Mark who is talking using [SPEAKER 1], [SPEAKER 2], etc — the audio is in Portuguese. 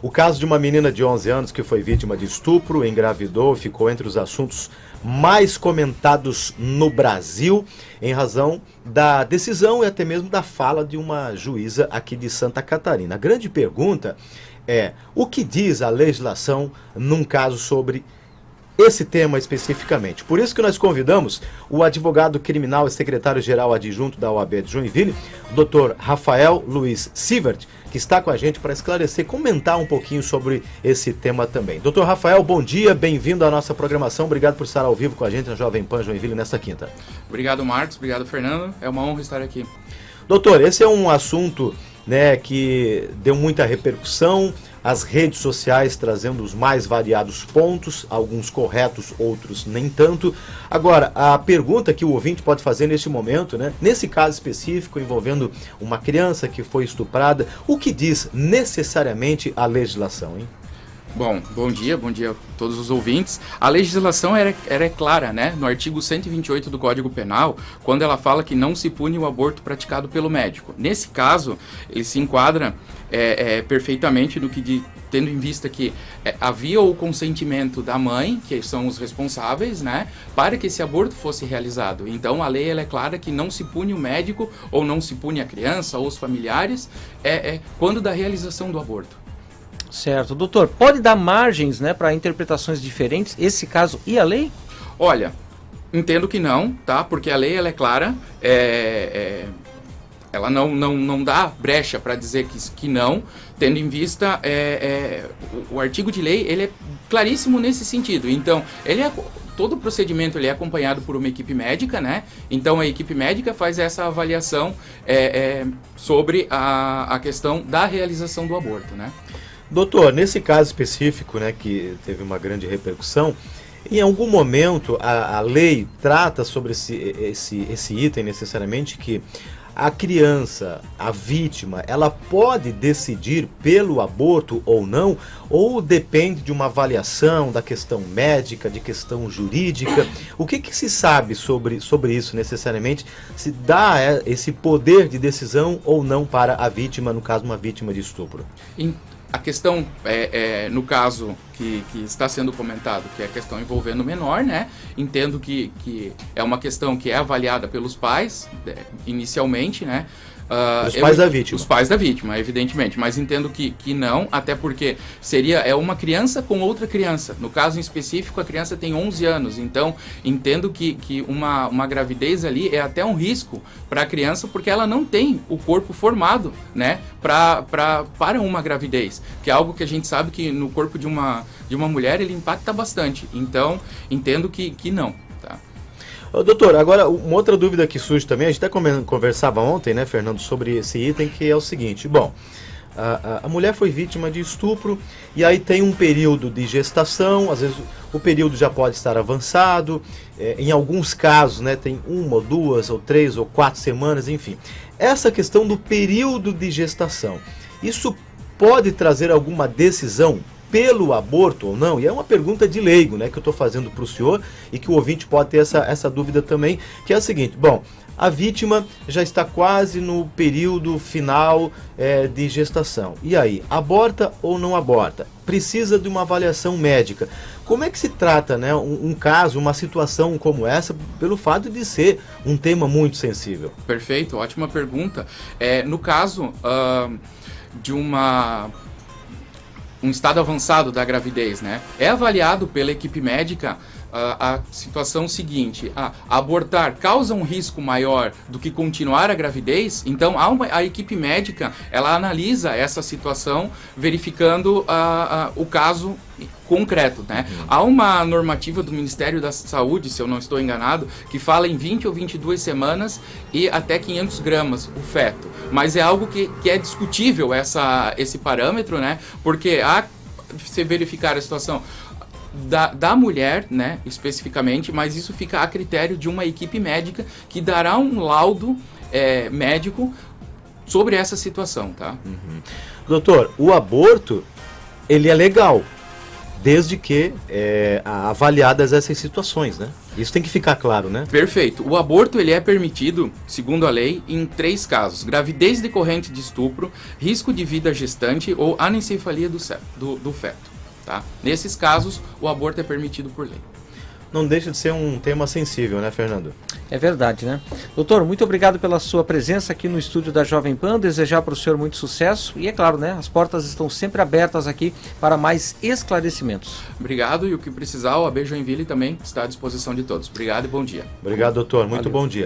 [SPEAKER 1] O caso de uma menina de 11 anos que foi vítima de estupro, engravidou, ficou entre os assuntos mais comentados no Brasil, em razão da decisão e até mesmo da fala de uma juíza aqui de Santa Catarina. A grande pergunta é: o que diz a legislação num caso sobre esse tema especificamente? Por isso que nós convidamos o advogado criminal e secretário-geral adjunto da OAB de Joinville, o Dr. Rafael Luiz Sievert, que está com a gente para esclarecer, comentar um pouquinho sobre esse tema também. Dr. Rafael, bom dia, bem-vindo à nossa programação, obrigado por estar ao vivo com a gente na Jovem Pan Joinville nesta quinta.
[SPEAKER 2] Obrigado, Marcos, obrigado, Fernando, é uma honra estar aqui.
[SPEAKER 1] Doutor, esse é um assunto, né, que deu muita repercussão, as redes sociais trazendo os mais variados pontos, alguns corretos, outros nem tanto. Agora, a pergunta que o ouvinte pode fazer neste momento, né, nesse caso específico envolvendo uma criança que foi estuprada, o que diz necessariamente a legislação, hein?
[SPEAKER 2] Bom dia a todos os ouvintes. A legislação é clara, né? No artigo 128 do Código Penal, quando ela fala que não se pune o aborto praticado pelo médico. Nesse caso, ele se enquadra perfeitamente no que tendo em vista que havia o consentimento da mãe, que são os responsáveis, né, para que esse aborto fosse realizado. Então, a lei ela é clara que não se pune o médico, ou não se pune a criança, ou os familiares, quando da realização do aborto.
[SPEAKER 3] Certo. Doutor, pode dar margens, né, para interpretações diferentes, esse caso e a lei?
[SPEAKER 2] Olha, entendo que não, tá? Porque a lei ela é clara, ela não dá brecha para dizer que não, tendo em vista o artigo de lei, ele é claríssimo nesse sentido. Então, todo o procedimento ele é acompanhado por uma equipe médica, né? Então, a equipe médica faz essa avaliação sobre a questão da realização do aborto, né?
[SPEAKER 1] Doutor, nesse caso específico, né, que teve uma grande repercussão, em algum momento a lei trata sobre esse item necessariamente, que a criança, a vítima, ela pode decidir pelo aborto ou não, ou depende de uma avaliação da questão médica, de questão jurídica? O que se sabe sobre isso necessariamente? Se dá esse poder de decisão ou não para a vítima, no caso uma vítima de estupro?
[SPEAKER 2] A questão, no caso que está sendo comentado, que é a questão envolvendo o menor, né? Entendo que é uma questão que é avaliada pelos pais, inicialmente, né?
[SPEAKER 1] Os pais da vítima.
[SPEAKER 2] Os pais da vítima, evidentemente, mas entendo que não, até porque seria uma criança com outra criança. No caso em específico, a criança tem 11 anos, então entendo que uma gravidez ali é até um risco para a criança, porque ela não tem o corpo formado, né, para uma gravidez, que é algo que a gente sabe que no corpo de uma mulher ele impacta bastante. Então, entendo que não.
[SPEAKER 1] Doutor, agora uma outra dúvida que surge também, a gente até conversava ontem, né, Fernando, sobre esse item, que é o seguinte: bom, a mulher foi vítima de estupro e aí tem um período de gestação, às vezes o período já pode estar avançado, em alguns casos, né, tem 1 ou 2 ou 3 ou 4 semanas, enfim. Essa questão do período de gestação, isso pode trazer alguma decisão pelo aborto ou não? E é uma pergunta de leigo, né, que eu estou fazendo para o senhor e que o ouvinte pode ter essa dúvida também, que é a seguinte: bom, a vítima já está quase no período final de gestação. E aí, aborta ou não aborta? Precisa de uma avaliação médica. Como é que se trata, né, um caso, uma situação como essa, pelo fato de ser um tema muito sensível?
[SPEAKER 2] Perfeito, ótima pergunta. No caso de um estado avançado da gravidez, né? É avaliado pela equipe médica a situação seguinte: abortar causa um risco maior do que continuar a gravidez. Então a equipe médica ela analisa essa situação, verificando o caso concreto, né? Há uma normativa do Ministério da Saúde, se eu não estou enganado, que fala em 20 ou 22 semanas e até 500 gramas o feto. Mas é algo que é discutível esse parâmetro, né? Porque se verificar a situação da mulher, né, especificamente, mas isso fica a critério de uma equipe médica que dará um laudo médico sobre essa situação, tá?
[SPEAKER 1] Doutor, o aborto, ele é legal, desde que avaliadas essas situações, né? Isso tem que ficar claro, né?
[SPEAKER 2] Perfeito. O aborto ele é permitido, segundo a lei, em 3 casos: gravidez decorrente de estupro, risco de vida gestante ou anencefalia do feto. Tá? Nesses casos, o aborto é permitido por lei.
[SPEAKER 1] Não deixa de ser um tema sensível, né, Fernando?
[SPEAKER 3] É verdade, né? Doutor, muito obrigado pela sua presença aqui no estúdio da Jovem Pan, desejar para o senhor muito sucesso e, é claro, né, as portas estão sempre abertas aqui para mais esclarecimentos.
[SPEAKER 2] Obrigado, e o que precisar, o AB Joinville também está à disposição de todos. Obrigado e bom dia.
[SPEAKER 1] Obrigado, doutor. Muito
[SPEAKER 3] Valeu.
[SPEAKER 1] bom dia.